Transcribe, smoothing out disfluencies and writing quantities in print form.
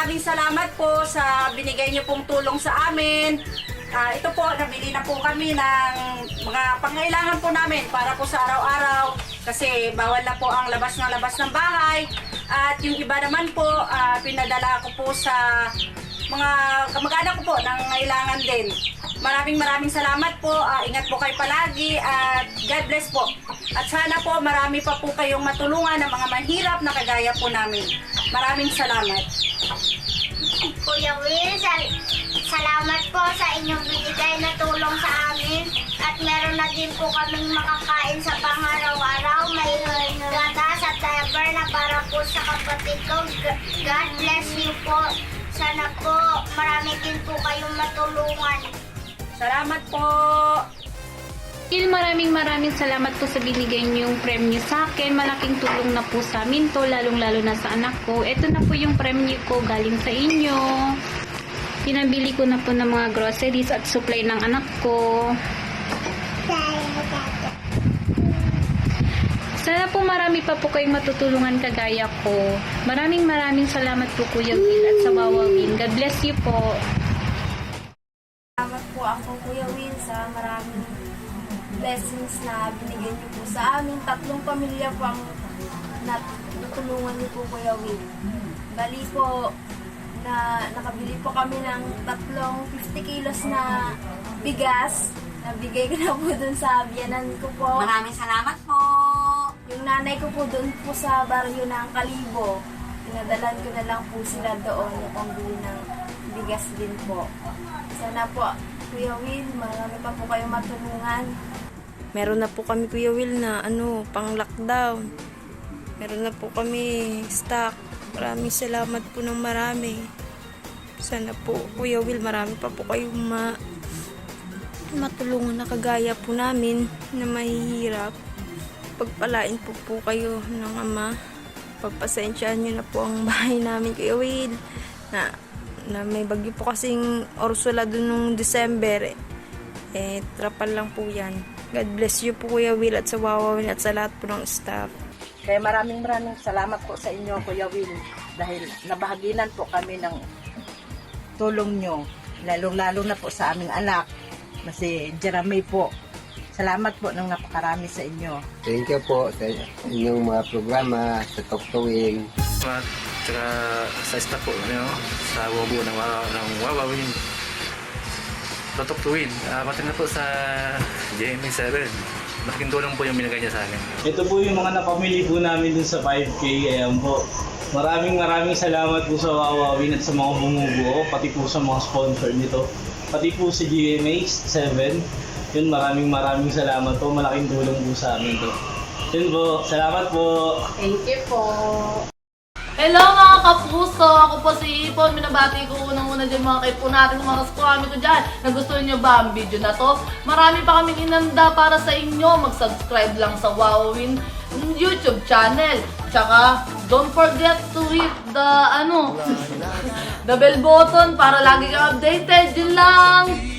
maraming salamat po sa binigay niyo pong tulong sa amin. Ito po, nabili na po kami ng mga pangailangan po namin para po sa araw-araw kasi bawal na po ang labas ng bahay. At yung iba naman po, pinadala ko po sa mga kamag-anak ko po ng ngailangan din. Maraming salamat po. Ingat po kayo palagi at God bless po. At sana po marami pa po kayong matulungan ng mga mahirap na kagaya po namin. Maraming salamat. Kuya Will, salamat po sa inyong binigay na tulong sa amin. At meron na din po kaming makakain sa pang-araw-araw. May gatas at diaper na para po sa kapatid ko. God bless you po. Sana po marami din po kayong matulungan. Salamat po. Maraming salamat po sa binigay niyong premyo sa akin. Malaking tulong na po sa amin to, lalong-lalo na sa anak ko. Ito na po yung premyo ko galing sa inyo. Pinabili ko na po ng mga groceries at supply ng anak ko. Sana po marami pa po kayong matutulungan kagaya ko. Maraming salamat po Kuya Will at sa Wawa Win. God bless you po. Salamat po ako Kuya Will sa maraming blessings na binigay niyo po sa amin. 3 pamilya po ang natulungan niyo po Kuya Will. Bali po na nakabili po kami ng 50 kilos na bigas. Nabigay ko na po dun sa biyanan ko po. Maraming salamat po. Yung nanay ko po doon po sa baryo ng Kalibo. Pinadalan ko na lang po sila doon yung pambili ng bigas din po. Sana po, Kuya Will, marami pa po kayong matulungan. Meron na po kami, Kuya Will, na pang lockdown. Meron na po kami stock. Maraming salamat po ng marami. Sana po, Kuya Will, marami pa po kayong matulungan na kagaya po namin na mahihirap. Pagpalain po kayo ng Ama. Pagpasensyaan nyo na po ang bahay namin, Kuya Will. Na may bagyo po kasing Ursula dun nung December. Trapal lang po yan. God bless you po Kuya Will at sa Wawa Win at sa lahat po ng staff. Kaya maraming salamat po sa inyo Kuya Will dahil nabahaginan po kami ng tulong nyo. Lalo na po sa aming anak na si Jeremy po. Salamat po ng napakarami sa inyo. Thank you po sa inyong mga programa sa Tuktuwing. At saka sa staff po, sa Wawa ng Wawa Win. Tutok to Win. Pati na po sa GMA7. Malaking tulong po yung binigay niya sa akin. Ito po yung mga napamili po namin dun sa 5K. Ayan po. Maraming salamat po sa Wawa Win at sa mga bumubuo, pati po sa mga sponsor nito. Pati po sa GMA7. Yun, maraming salamat po. Malaking tulong po sa amin to. Yun po. Salamat po. Thank you po. Hello mga kapuso! Ako po si Ipon. Minabati ko unang-una dyan mga kaipo natin, mga kaskwami ko dyan. Nagustuhan nyo ba ang video na to? Marami pa kaming inanda para sa inyo. Mag-subscribe lang sa Wawa Win YouTube channel. Tsaka, don't forget to hit the, the bell button para lagi kang updated. Yun lang!